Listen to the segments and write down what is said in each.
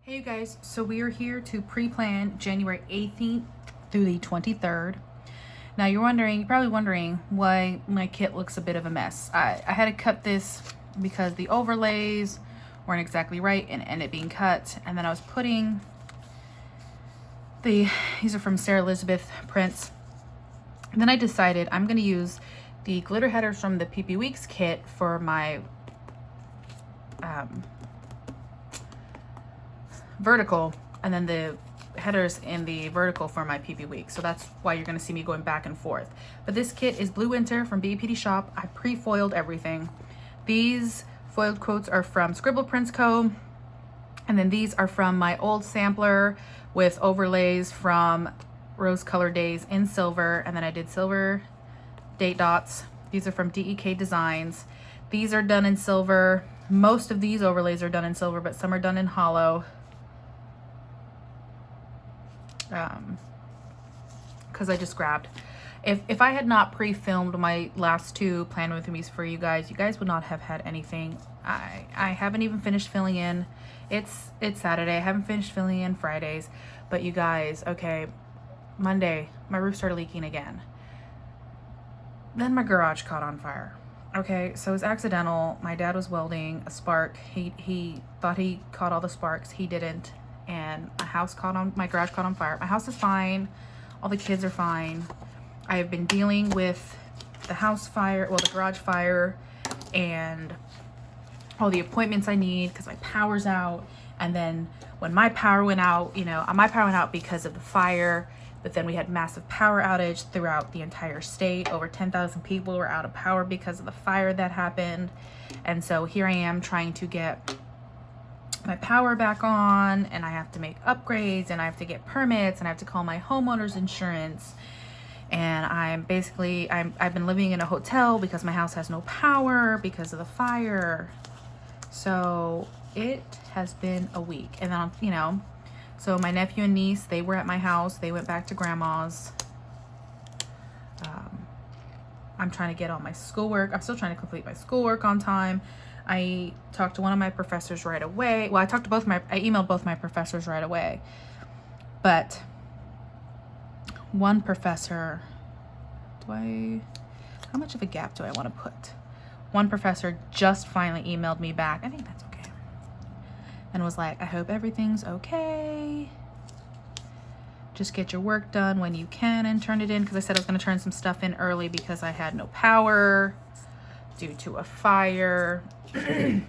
Hey you guys, so we are here to pre-plan January 18th through the 23rd. Now you're probably wondering why my kit looks a bit of a mess. I had to cut this because the overlays weren't exactly right and ended being cut. And then I was putting these are from Sarah Elizabeth prints. And then I decided I'm gonna use the glitter headers from the PP Weeks kit for my vertical, and then the headers in the vertical for my PP Week. So that's why you're gonna see me going back and forth. But this kit is Blue Winter from BEPDShop. I pre-foiled everything. These foiled quotes are from Scribble Prints Co. And then these are from my old sampler with overlays from Rose Color Days in silver. And then I did silver date dots. These are from DEK Designs. These are done in silver. Most of these overlays are done in silver, but some are done in hollow. Because I just grabbed. If I had not pre-filmed my last two plan with me's for you guys would not have had anything. I haven't even finished filling in. It's Saturday. I haven't finished filling in Fridays. But you guys, okay, Monday, my roof started leaking again. Then my garage caught on fire. Okay, so it was accidental. My dad was welding a spark. He thought he caught all the sparks. He didn't. And my garage caught on fire. My house is fine. All the kids are fine. I have been dealing with the the garage fire and all the appointments I need because my power's out. And then when my power went out, my power went out because of the fire, but then we had massive power outage throughout the entire state. Over 10,000 people were out of power because of the fire that happened. And so here I am trying to get my power back on, and I have to make upgrades, and I have to get permits, and I have to call my homeowner's insurance. And I've been living in a hotel because my house has no power because of the fire. So it has been a week. And then, so my nephew and niece, they were at my house. They went back to grandma's. I'm trying to get all my schoolwork. I'm still trying to complete my schoolwork on time. I talked to one of my professors right away. Well, I emailed both my professors right away. But one professor, how much of a gap do I want to put? One professor just finally emailed me back. I think that's okay. And was like, I hope everything's okay. Just get your work done when you can and turn it in. Because I said I was going to turn some stuff in early because I had no power due to a fire. And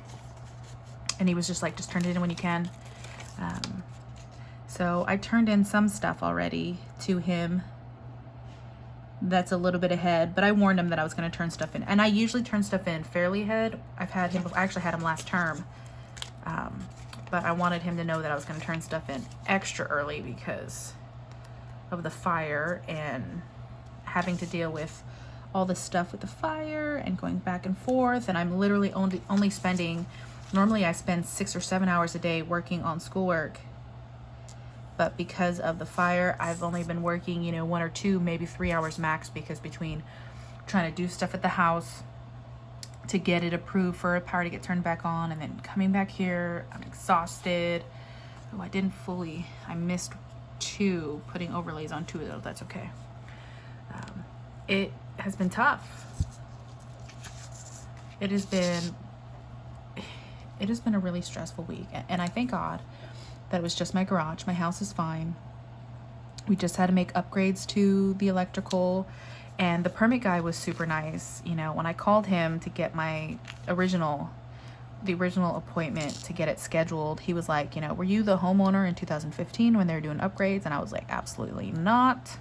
he was just like, just turn it in when you can. So I turned in some stuff already to him. That's a little bit ahead, but I warned him that I was going to turn stuff in. And I usually turn stuff in fairly ahead. I actually had him last term. But I wanted him to know that I was going to turn stuff in extra early because of the fire and having to deal with all this stuff with the fire and going back and forth. And I'm literally only spending, normally I spend 6 or 7 hours a day working on schoolwork. But because of the fire, I've only been working, 1 or 2, maybe 3 hours max, because between trying to do stuff at the house to get it approved for a power to get turned back on and then coming back here, I'm exhausted. Oh, I missed 2, putting overlays on 2 of those. That's okay. It has been tough. It has been a really stressful week, and I thank God that it was just my garage. My house is fine. We just had to make upgrades to the electrical, and the permit guy was super nice. When I called him to get the original appointment to get it scheduled, he was like, were you the homeowner in 2015 when they were doing upgrades? And I was like, absolutely not.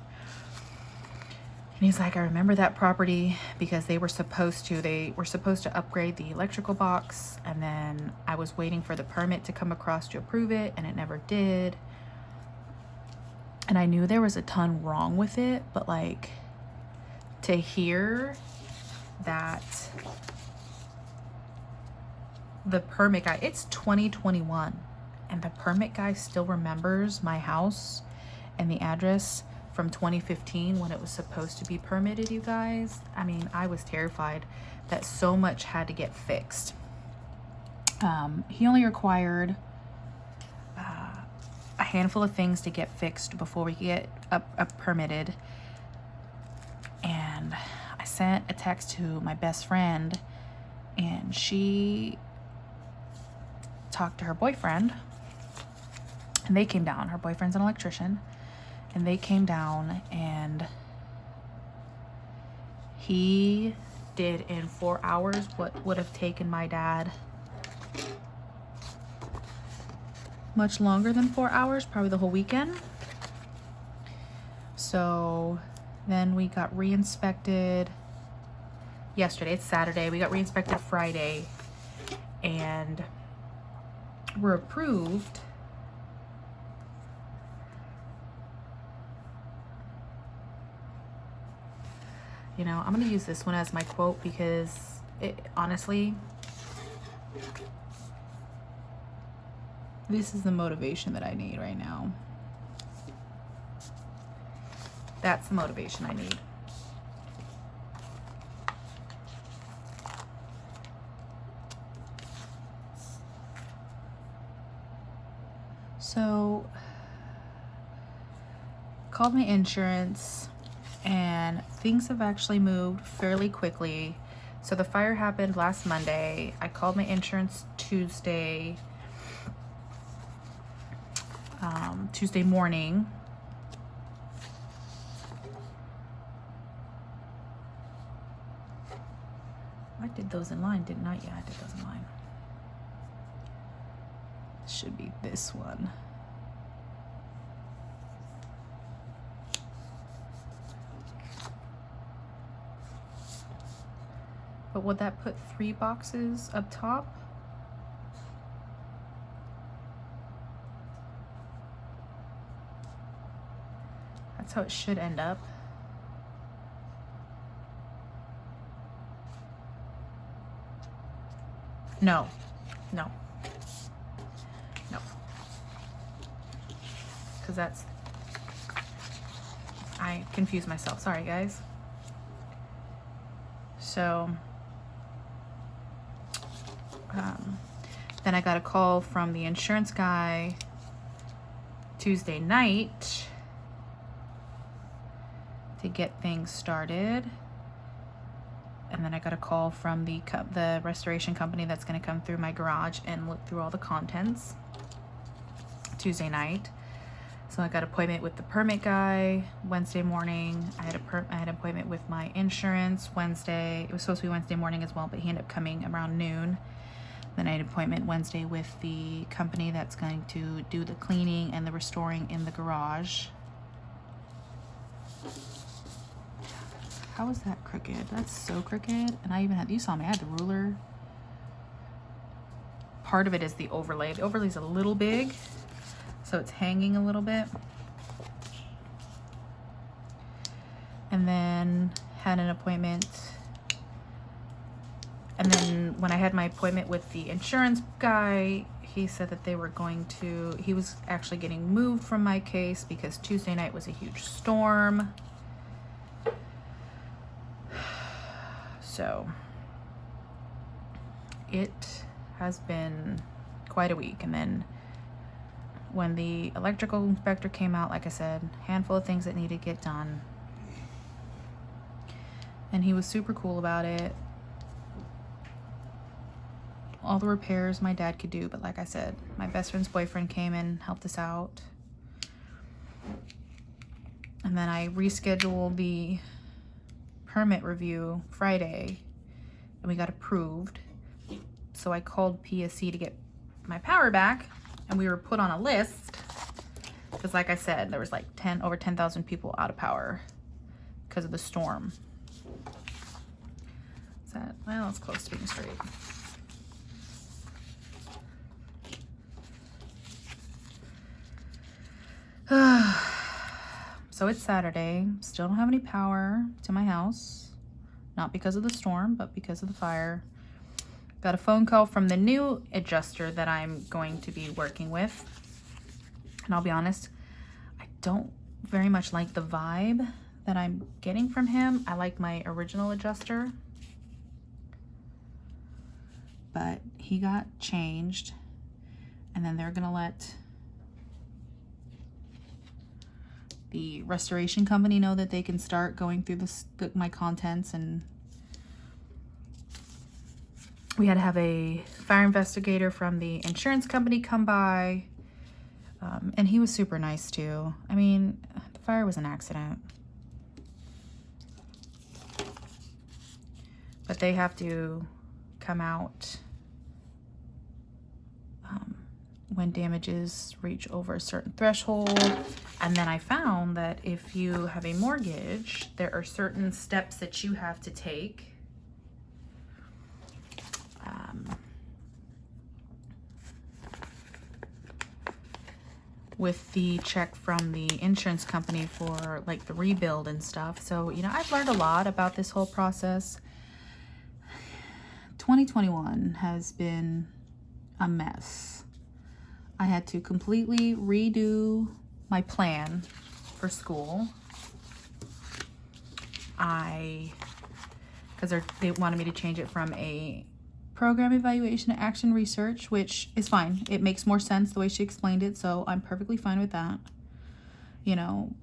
And he's like, I remember that property because they were supposed to upgrade the electrical box, and then I was waiting for the permit to come across to approve it, and it never did. And I knew there was a ton wrong with it, but like, to hear that the permit guy, it's 2021, and the permit guy still remembers my house and the address from 2015 when it was supposed to be permitted, you guys. I mean, I was terrified that so much had to get fixed. He only required a handful of things to get fixed before we get up permitted. And I sent a text to my best friend, and she talked to her boyfriend, and they came down. Her boyfriend's an electrician, and they came down, and he did in 4 hours what would have taken my dad much longer than 4 hours, probably the whole weekend. So then we got re-inspected yesterday. It's Saturday. We got re-inspected Friday, and we're approved. You know, I'm going to use this one as my quote because it honestly, this is the motivation that I need right now. That's the motivation I need. So, called my insurance, and things have actually moved fairly quickly. So the fire happened last Monday. I called my insurance Tuesday morning. I did those in line, didn't I? Yeah, I did those in line. Should be this one. But would that put 3 boxes up top? That's how it should end up. No. Because that's... I confused myself. Sorry, guys. So... then I got a call from the insurance guy Tuesday night to get things started. And then I got a call from the restoration company that's going to come through my garage and look through all the contents Tuesday night. So I got an appointment with the permit guy Wednesday morning. I had an appointment with my insurance Wednesday. It was supposed to be Wednesday morning as well, but he ended up coming around noon. Then I had an appointment Wednesday with the company that's going to do the cleaning and the restoring in the garage. How is that crooked? That's so crooked. And I even had, you saw me, I had the ruler. Part of it is the overlay. The overlay's a little big, so it's hanging a little bit. And then had an appointment. And then when I had my appointment with the insurance guy, he said that they were going to, he was actually getting moved from my case because Tuesday night was a huge storm. So it has been quite a week. And then when the electrical inspector came out, like I said, handful of things that needed to get done. And he was super cool about it. All the repairs my dad could do, but like I said, my best friend's boyfriend came and helped us out. And then I rescheduled the permit review Friday, and we got approved. So I called PSC to get my power back, and we were put on a list because, like I said, there was like over 10,000 people out of power because of the storm. Is that, well, it's close to being straight. So it's Saturday, still don't have any power to my house, not because of the storm, but because of the fire. Got a phone call from the new adjuster that I'm going to be working with. And I'll be honest, I don't very much like the vibe that I'm getting from him. I like my original adjuster, but he got changed, and then they're gonna let the restoration company know that they can start going through my contents. And we had to have a fire investigator from the insurance company come by. And he was super nice too. I mean, the fire was an accident. But they have to come out when damages reach over a certain threshold. And then I found that if you have a mortgage, there are certain steps that you have to take. With the check from the insurance company for like the rebuild and stuff. So, you know, I've learned a lot about this whole process. 2021 has been a mess. I had to completely redo my plan for school. Because they wanted me to change it from a program evaluation to action research, which is fine. It makes more sense the way she explained it, so I'm perfectly fine with that. You know,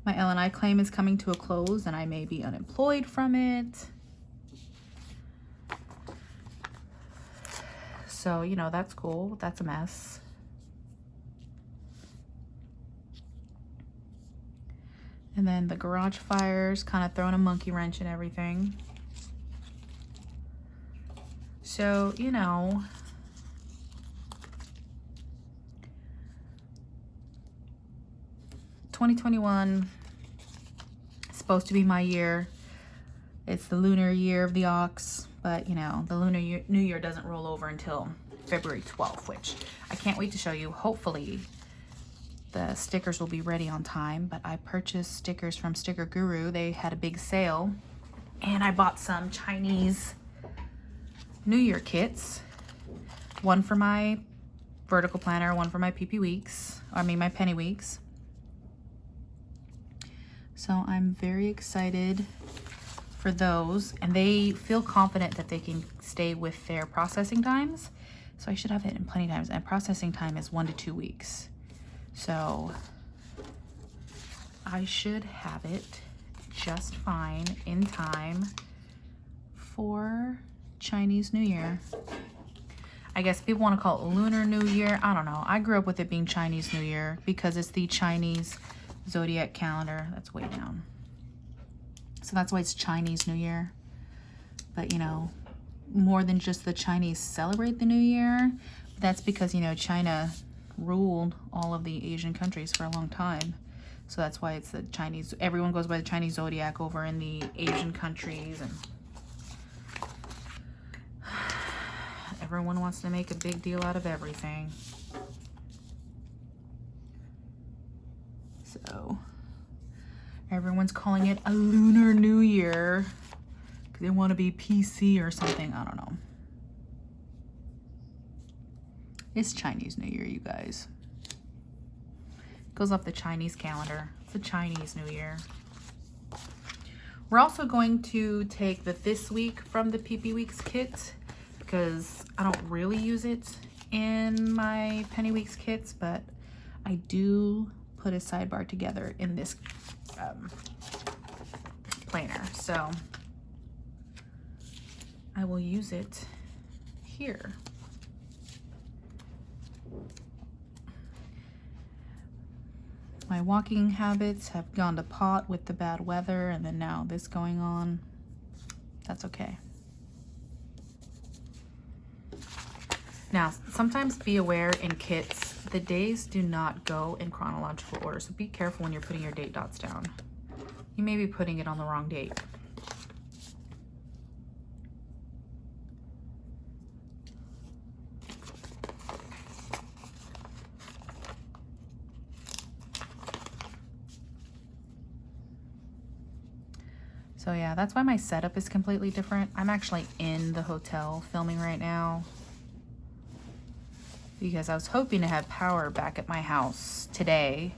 my L&I claim is coming to a close and I may be unemployed from it. So, you know, that's cool. That's a mess. And then the garage fires kind of throwing a monkey wrench in everything. So, you know, $2021 is supposed to be my year. It's the lunar year of the ox, but you know, the lunar new year doesn't roll over until February 12th, which I can't wait to show you. Hopefully the stickers will be ready on time, but I purchased stickers from Sticker Guru. They had a big sale, and I bought some Chinese New Year kits, one for my vertical planner, one for my my penny weeks. So I'm very excited for those, and they feel confident that they can stay with their processing times. So I should have it in plenty of times, and processing time is 1 to 2 weeks. So I should have it just fine in time for Chinese New Year. I guess people want to call it Lunar New Year. I don't know. I grew up with it being Chinese New Year because it's the Chinese zodiac calendar. That's way down. So that's why it's Chinese New Year. But, you know, more than just the Chinese celebrate the New Year. That's because, you know, China ruled all of the Asian countries for a long time. So that's why it's the Chinese. Everyone goes by the Chinese zodiac over in the Asian countries, and everyone wants to make a big deal out of everything. So everyone's calling it a Lunar New Year because they want to be PC or something. I don't know. It's Chinese New Year, you guys. It goes off the Chinese calendar. It's a Chinese New Year. We're also going to take the This Week from the PP Weeks kit because I don't really use it in my Penny Weeks kits, but I do put a sidebar together in this planner. So I will use it here. My walking habits have gone to pot with the bad weather, and then now this going on. That's okay. Now, sometimes be aware in kits, the days do not go in chronological order, so be careful when you're putting your date dots down. You may be putting it on the wrong date. So yeah, that's why my setup is completely different. I'm actually in the hotel filming right now because I was hoping to have power back at my house today.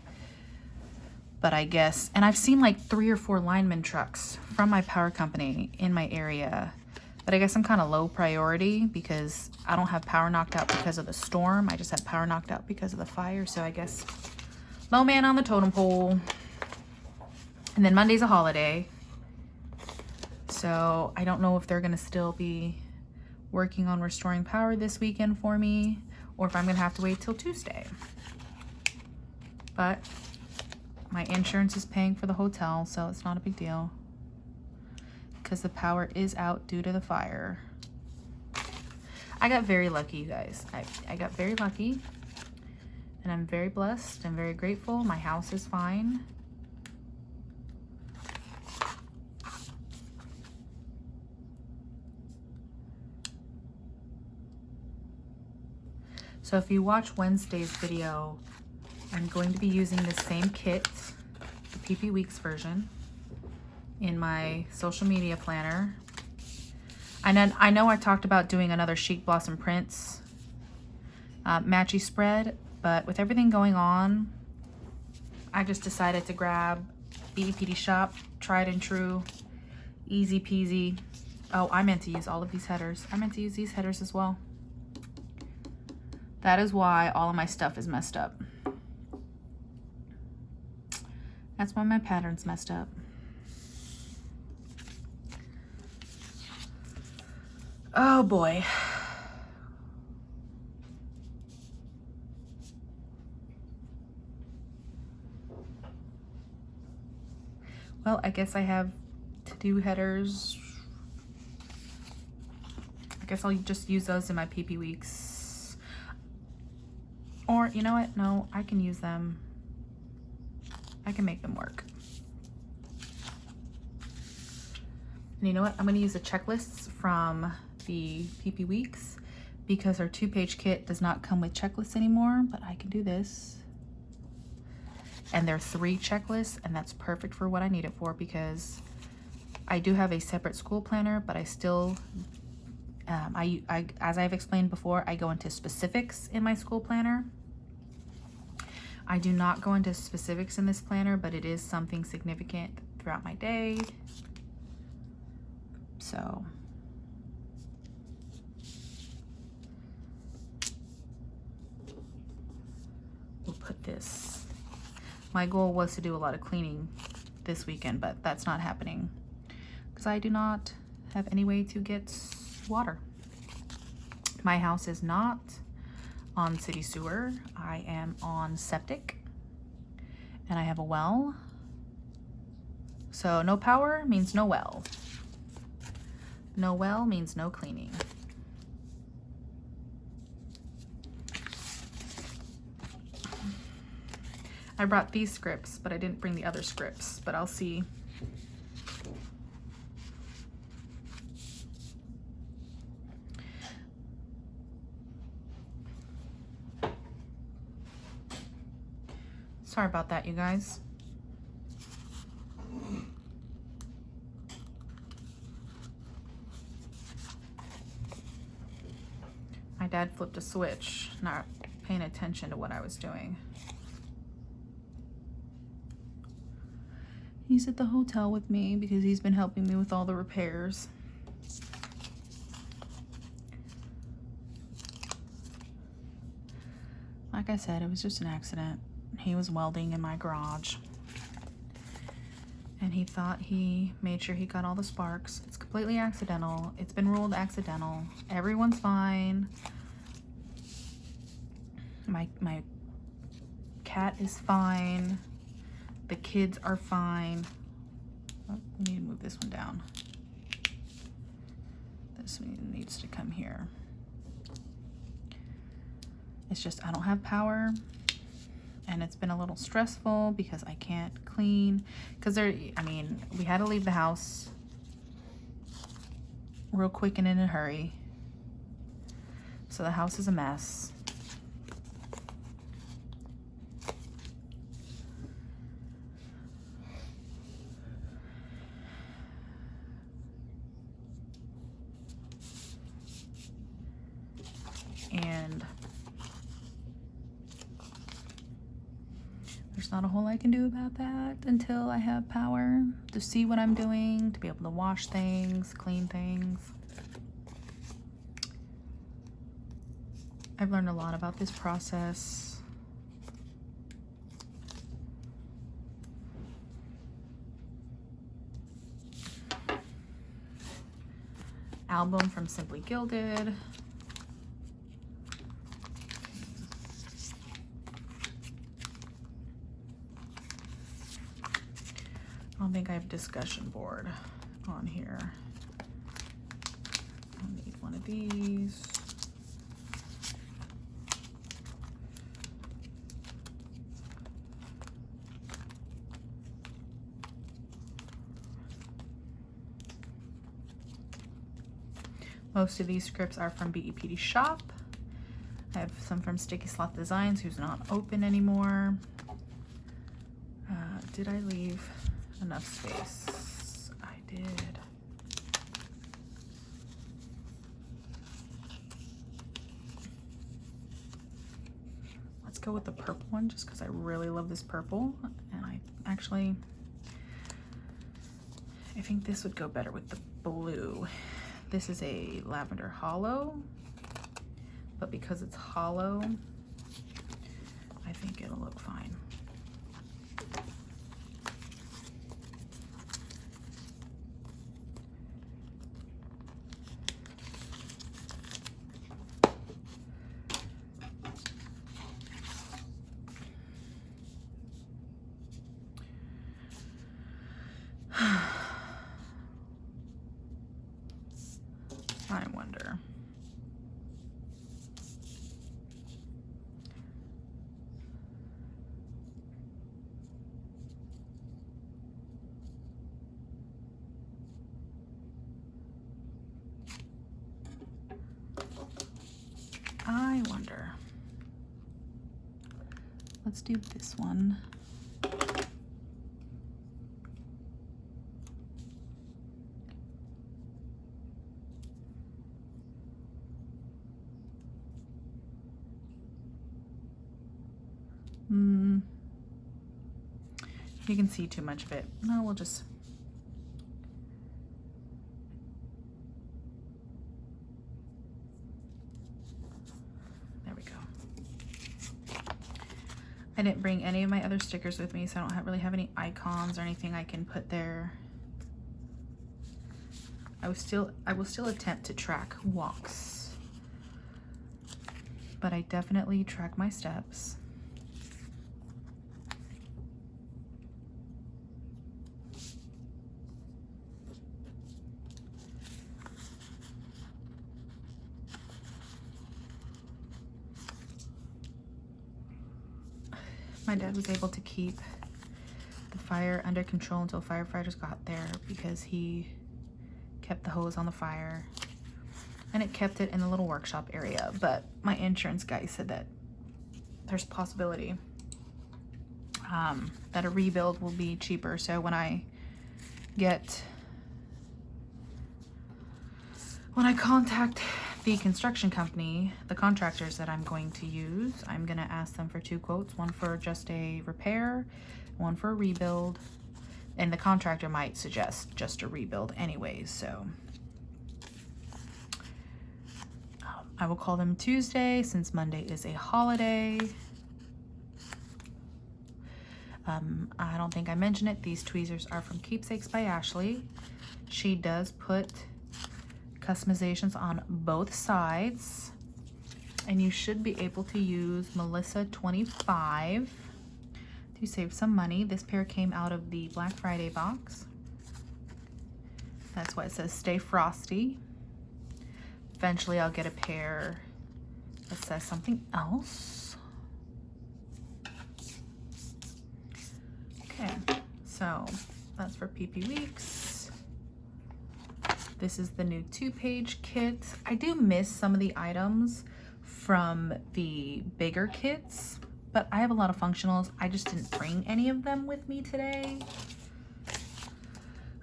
But I guess, and I've seen like 3 or 4 lineman trucks from my power company in my area. But I guess I'm kind of low priority because I don't have power knocked out because of the storm. I just had power knocked out because of the fire. So I guess low man on the totem pole. And then Monday's a holiday. So I don't know if they're gonna still be working on restoring power this weekend for me, or if I'm gonna have to wait till Tuesday. But my insurance is paying for the hotel, so it's not a big deal, because the power is out due to the fire. I got very lucky, you guys. I got very lucky, and I'm very blessed and very grateful. My house is fine. So if you watch Wednesday's video, I'm going to be using the same kit, the PP Weeks version, in my social media planner. And then I know I talked about doing another Chic Blossom Prints matchy spread, but with everything going on, I just decided to grab BEPDShop, tried and true, easy peasy. Oh, I meant to use all of these headers. I meant to use these headers as well. That is why all of my stuff is messed up. That's why my pattern's messed up. Oh boy. Well, I guess I have to do headers. I guess I'll just use those in my PP Weeks. Or, you know what? No, I can use them. I can make them work. And you know what? I'm going to use the checklists from the PP Weeks, because our 2-page kit does not come with checklists anymore, but I can do this. And they're 3 checklists, and that's perfect for what I need it for, because I do have a separate school planner, but I still, as I've explained before, I go into specifics in my school planner. I do not go into specifics in this planner, but it is something significant throughout my day. So we'll put this. My goal was to do a lot of cleaning this weekend, but that's not happening because I do not have any way to get water. My house is not on city sewer. I am on septic, and I have a well. So no power means no well. No well means no cleaning. I brought these scripts, but I didn't bring the other scripts, but I'll see. Sorry about that, you guys. My dad flipped a switch, not paying attention to what I was doing. He's at the hotel with me because he's been helping me with all the repairs. Like I said, it was just an accident. He was welding in my garage, and he thought he made sure he got all the sparks. It's completely accidental. It's been ruled accidental. Everyone's fine. My cat is fine. The kids are fine. Oh, I need to move this one down. This one needs to come here. It's just I don't have power, and it's been a little stressful because I can't clean. Because we had to leave the house real quick and in a hurry. So the house is a mess. And there's not a whole lot I can do about that until I have power to see what I'm doing, to be able to wash things, clean things. I've learned a lot about this process. album from Simply Gilded. I don't think I have discussion board on here. I'll need one of these. Most of these scripts are from BEPDShop. I have some from Sticky Sloth Designs, who's not open anymore. Did I leave enough space? I did. Let's go with the purple one just because I really love this purple. And I think this would go better with the blue. This is a lavender hollow, but because it's hollow, I think it'll look fine. I wonder. Let's do this one. You can see too much of it. No, we'll just... There we go. I didn't bring any of my other stickers with me, so I don't really have any icons or anything I can put there. I will still attempt to track walks, but I definitely track my steps. My dad was able to keep the fire under control until firefighters got there because he kept the hose on the fire and it kept it in the little workshop area. But my insurance guy said that there's a possibility that a rebuild will be cheaper. So when I contact the construction company, the contractors that I'm going to use, I'm going to ask them for 2 quotes, one for just a repair, one for a rebuild, and the contractor might suggest just a rebuild anyways. So I will call them Tuesday since Monday is a holiday. I don't think I mentioned it. These tweezers are from Keepsakes by Ashley. She does put customizations on both sides, and you should be able to use Melissa 25 to save some money. This pair came out of the Black Friday box. That's why it says Stay Frosty. Eventually I'll get a pair that says something else. Okay, so that's for PP Weeks. This is the new 2-page kit. I do miss some of the items from the bigger kits, but I have a lot of functionals. I just didn't bring any of them with me today.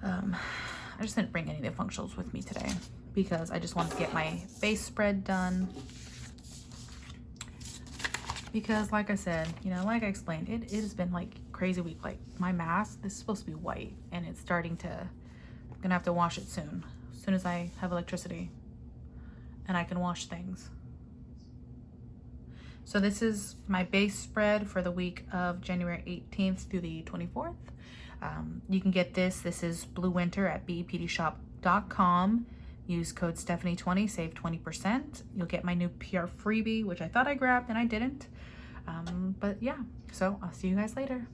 I just didn't bring any of the functionals with me today because I just wanted to get my base spread done. Because like I said, you know, like I explained, it has been like crazy week. Like my mask, this is supposed to be white and it's starting to, I'm gonna have to wash it soon. As soon as I have electricity and I can wash things. So this is my base spread for the week of January 18th through the 24th. You can get this. This is Blue Winter at BEPDShop.com. Use code Stephanie20, save 20%. You'll get my new PR freebie, which I thought I grabbed and I didn't. But yeah, so I'll see you guys later.